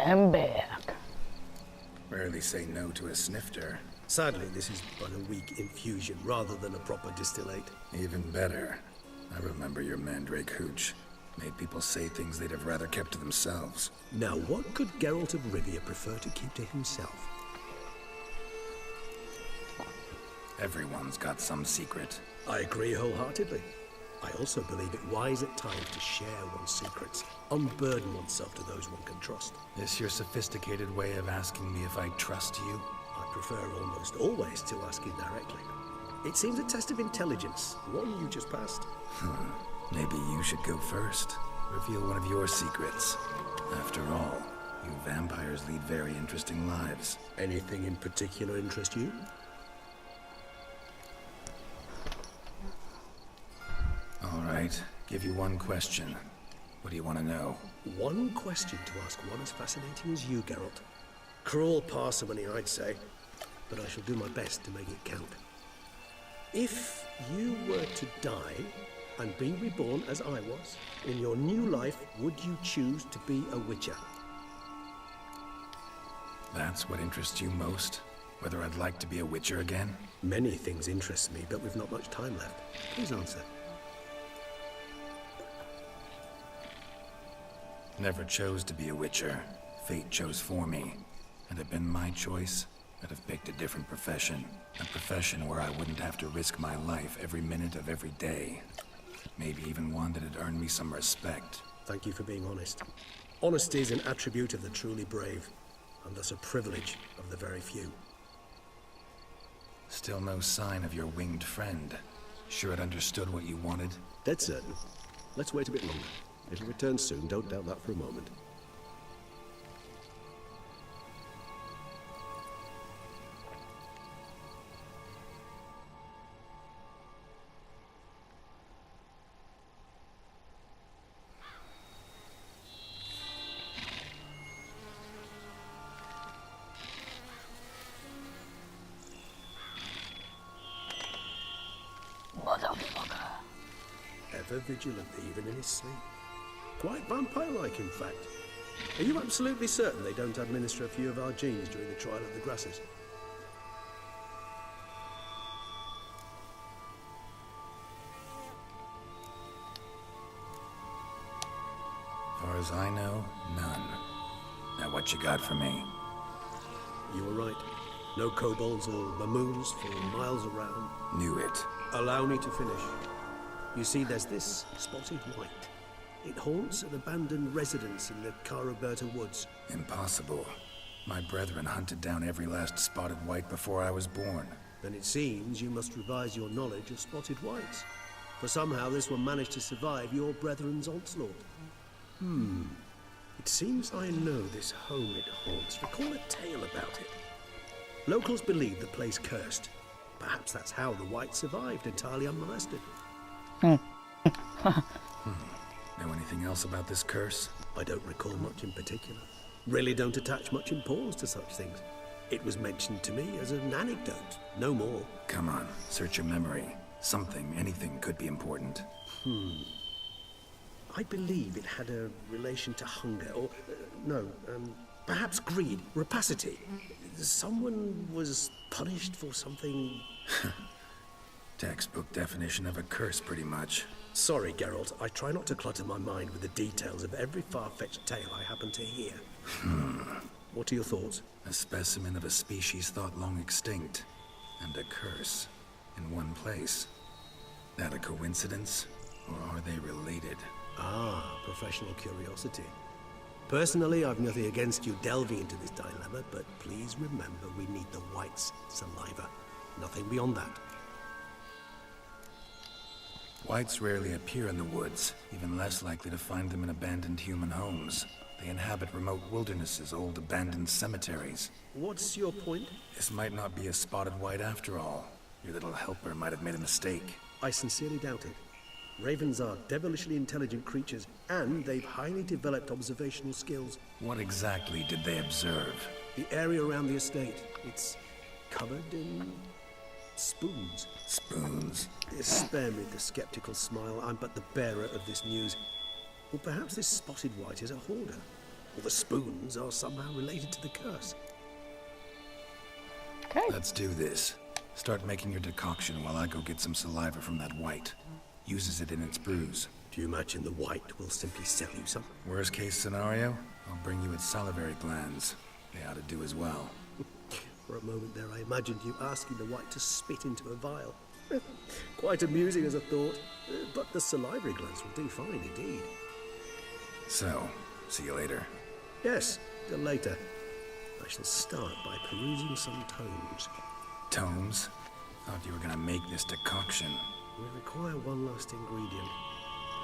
am back. Rarely say no to a snifter. Sadly, this is but a weak infusion rather than a proper distillate. Even better. I remember your mandrake hooch. Made people say things they'd have rather kept to themselves. Now, what could Geralt of Rivia prefer to keep to himself? Everyone's got some secret. I agree wholeheartedly. I also believe it wise at times to share one's secrets, unburden oneself to those one can trust. This your sophisticated way of asking me if I trust you? I prefer almost always to ask you directly. It seems a test of intelligence, one you just passed. Maybe you should go first. Reveal one of your secrets. After all, you vampires lead very interesting lives. Anything in particular interest you? All right, give you one question. What do you want to know? One question to ask one as fascinating as you, Geralt. Cruel parsimony, I'd say, but I shall do my best to make it count. If you were to die and be reborn as I was, in your new life, would you choose to be a witcher? That's what interests you most? Whether I'd like to be a witcher again? Many things interest me, but we've not much time left. Please answer. Never chose to be a witcher. Fate chose for me. Had it been my choice, I'd have picked a different profession. A profession where I wouldn't have to risk my life every minute of every day. Maybe even one that'd earn me some respect. Thank you for being honest. Honesty is an attribute of the truly brave, and thus a privilege of the very few. Still no sign of your winged friend. Sure it understood what you wanted? Dead certain. Let's wait a bit longer. It'll return soon, don't doubt that for a moment. Motherfucker. Ever vigilant, even in his sleep. Quite vampire-like, in fact. Are you absolutely certain they don't administer a few of our genes during the trial of the grasses? Far as I know, none. Now what you got for me? You were right. No kobolds or mamoons for miles around. Knew it. Allow me to finish. You see, there's this spotted white. It haunts an abandoned residence in the Caraberta woods. Impossible. My brethren hunted down every last spotted white before I was born. Then it seems you must revise your knowledge of spotted whites. For somehow this one managed to survive your brethren's onslaught. It seems I know this home it haunts. Recall a tale about it. Locals believe the place cursed. Perhaps that's how the white survived entirely unmolested. Know anything else about this curse? I don't recall much in particular. Really don't attach much importance to such things. It was mentioned to me as an anecdote, no more. Come on, search your memory. Something, anything could be important. I believe it had a relation to hunger, or, perhaps greed, rapacity. Someone was punished for something... Textbook definition of a curse, pretty much. Sorry, Geralt, I try not to clutter my mind with the details of every far-fetched tale I happen to hear. What are your thoughts? A specimen of a species thought long extinct. And a curse. In one place. That a coincidence? Or are they related? Ah, professional curiosity. Personally, I've nothing against you delving into this dilemma, but please remember we need the white's saliva. Nothing beyond that. Whites rarely appear in the woods, even less likely to find them in abandoned human homes. They inhabit remote wildernesses, old abandoned cemeteries. What's your point? This might not be a spotted white after all. Your little helper might have made a mistake. I sincerely doubt it. Ravens are devilishly intelligent creatures, and they've highly developed observational skills. What exactly did they observe? The area around the estate, it's covered in spoons. Spoons? Spare me the skeptical smile. I'm but the bearer of this news. Or perhaps this spotted white is a hoarder. or the spoons are somehow related to the curse. Okay. Let's do this. Start making your decoction while I go get some saliva from that white. Uses it in its brews. Do you imagine the white will simply sell you some? Worst case scenario, I'll bring you its salivary glands. They ought to do as well. For a moment there, I imagined you asking the white to spit into a vial. Quite amusing as a thought, but the salivary glands will do fine indeed. So, see you later. Yes, till later. I shall start by perusing some tomes. Tomes? Thought you were gonna make this decoction. We require one last ingredient.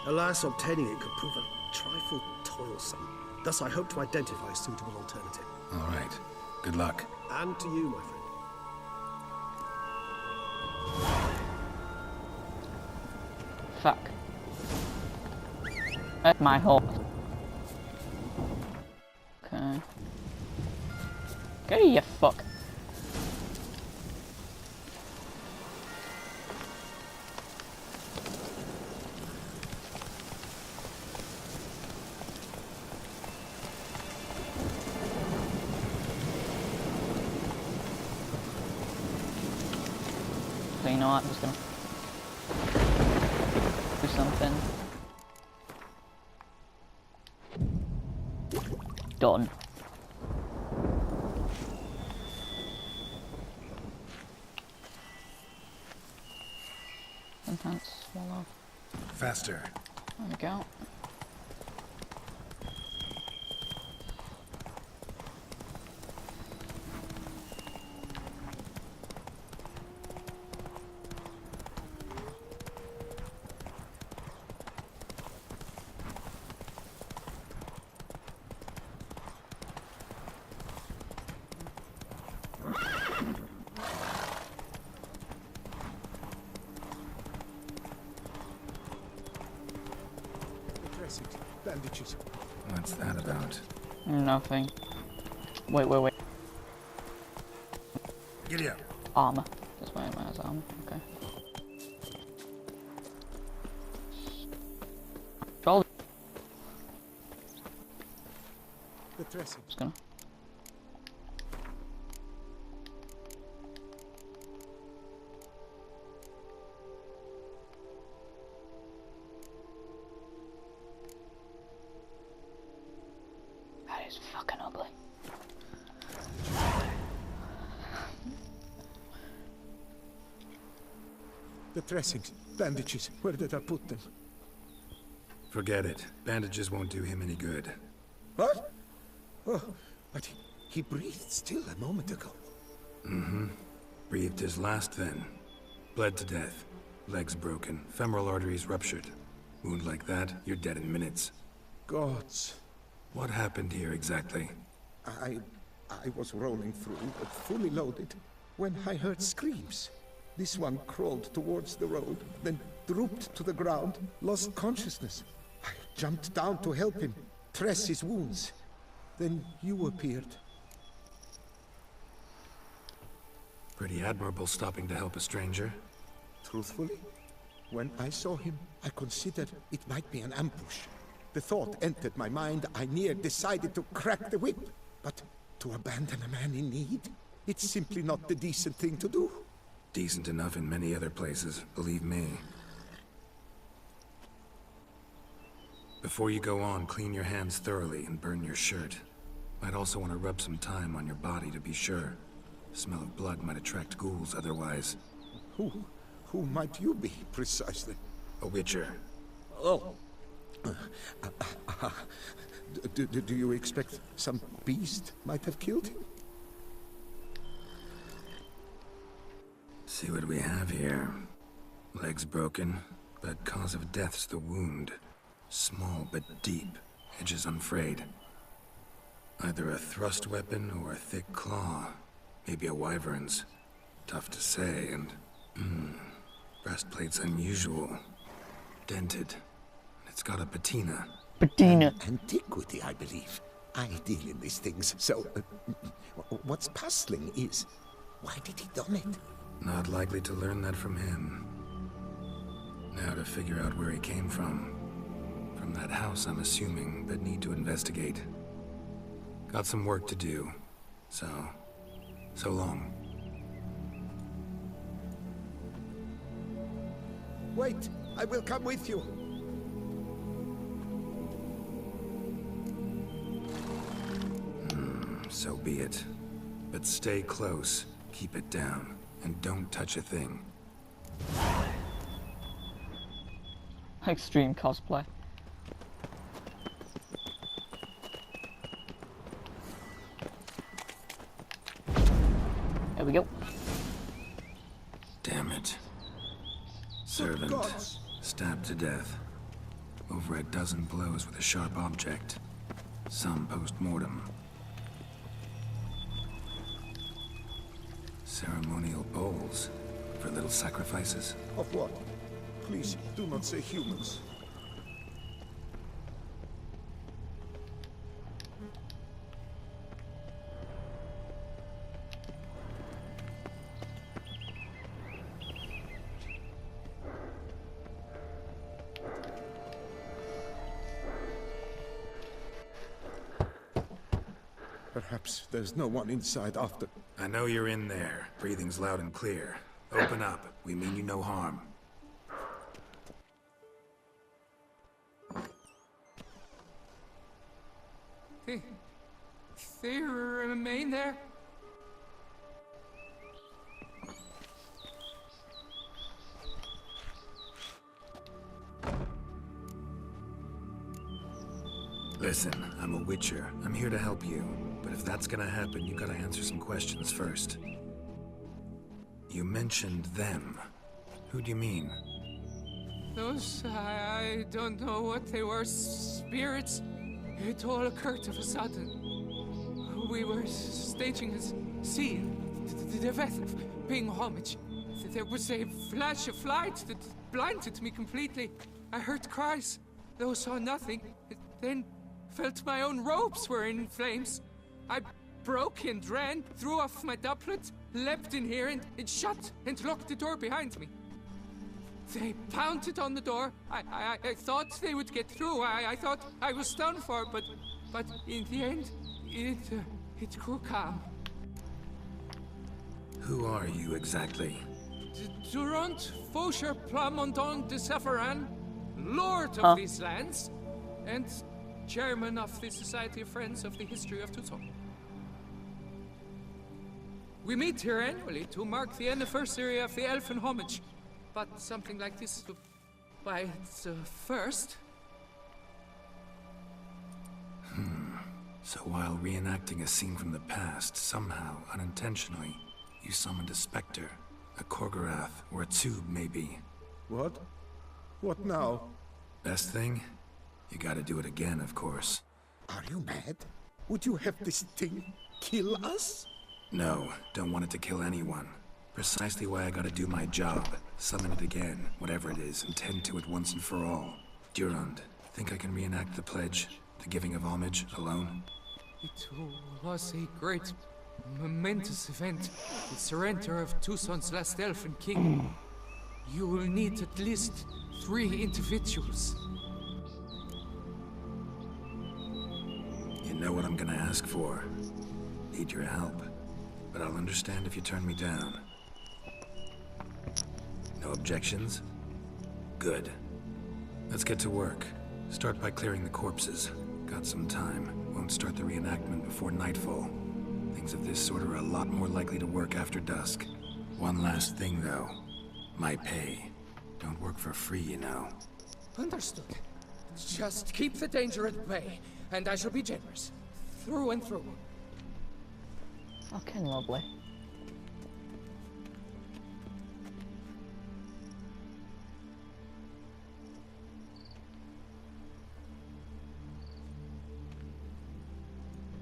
Alas, obtaining it could prove a trifle toilsome. Thus, I hope to identify a suitable alternative. All right. Good luck. And to you, my friend. Fuck. That's my hole. Okay. Okay, you fuck. So you know what, I'm just gonna do something. Done. Enhance, swallow. Faster. There we go. Bandages. What's that about? Nothing. Wait. Giddy up. Armor. That's why it has armor. Okay. Control. The dressing. Just gonna. That is fucking ugly. The dressings, bandages, where did I put them? Forget it. Bandages won't do him any good. What? Oh, but he breathed still a moment ago. Breathed his last then. Bled to death. Legs broken. Femoral arteries ruptured. Wound like that, you're dead in minutes. Gods. What happened here exactly? I was rolling through, but fully loaded, when I heard screams. This one crawled towards the road, then drooped to the ground, lost consciousness. I jumped down to help him, dress his wounds. Then you appeared. Pretty admirable stopping to help a stranger. Truthfully, when I saw him, I considered it might be an ambush. The thought entered my mind, I near decided to crack the whip. But to abandon a man in need? It's simply not the decent thing to do. Decent enough in many other places, believe me. Before you go on, clean your hands thoroughly and burn your shirt. Might also want to rub some thyme on your body to be sure. The smell of blood might attract ghouls otherwise. Who might you be, precisely? A witcher. Oh. Do you expect some beast might have killed him? See what we have here. Legs broken, but cause of death's the wound. Small but deep, edges unfrayed. Either a thrust weapon or a thick claw. Maybe a wyvern's. Tough to say, and... breastplate's unusual. Dented. It's got a patina. Patina. Antiquity, I believe. I deal in these things, so... what's puzzling is... why did he done it? Not likely to learn that from him. Now to figure out where he came from. From that house, I'm assuming, but need to investigate. Got some work to do. So long. Wait, I will come with you. So be it. But stay close, keep it down, and don't touch a thing. Extreme cosplay. There we go. Damn it. Servant, gods. stabbed to death. Over a dozen blows with a sharp object. Some post-mortem. Ceremonial bowls for little sacrifices. Of what? Please, do not say humans. Perhaps there's no one inside after. I know you're in there. Breathing's loud and clear. Open up. We mean you no harm. They remain there? Listen, I'm a Witcher. I'm here to help you. But if that's gonna happen, you gotta answer some questions first. You mentioned them. Who do you mean? Those, I don't know what they were. Spirits. It all occurred of a sudden. We were staging a scene, the death of paying homage. There was a flash of light that blinded me completely. I heard cries, though saw nothing. Then felt my own robes were in flames. I broke and ran, threw off my doublet, leapt in here and shut and locked the door behind me. They pounded on the door. I thought they would get through. I thought I was done for, but in the end, it grew calm. Who are you exactly? Durant Faucher Plamondon de Safaran, Lord of these lands, and Chairman of the Society of Friends of the History of Tucson. We meet here annually to mark the anniversary of the Elfin Homage, but something like this, why, it's a first. So while reenacting a scene from the past, somehow, unintentionally, you summoned a specter, a Korgorath, or a tube, maybe. What? What now? Best thing? You gotta do it again, of course. Are you mad? Would you have this thing kill us? No, don't want it to kill anyone. Precisely why I gotta do my job. Summon it again, whatever it is, and tend to it once and for all. Durand, think I can reenact the pledge, the giving of homage, alone? It was a great, momentous event. The surrender of Tucson's last elfin king. You will need at least 3 individuals. You know what I'm gonna ask for. Need your help. But I'll understand if you turn me down. No objections? Good. Let's get to work. Start by clearing the corpses. Got some time. Won't start the reenactment before nightfall. Things of this sort are a lot more likely to work after dusk. One last thing, though. My pay. Don't work for free, you know. Understood. Just keep the danger at bay, and I shall be generous. Through and through. Okay, lovely.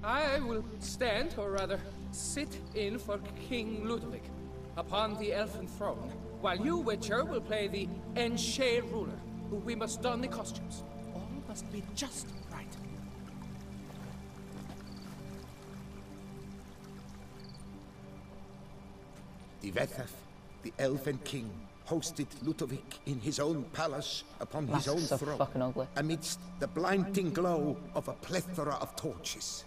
I will stand, or rather, sit in for King Ludovic upon the elfin throne, while you, Witcher, will play the Enche ruler, who we must don the costumes. All must be just right. Divethaf, the Elven King, hosted Ludovic in his own palace upon his own Masks are throne, fucking ugly. amidst the blinding glow of a plethora of torches.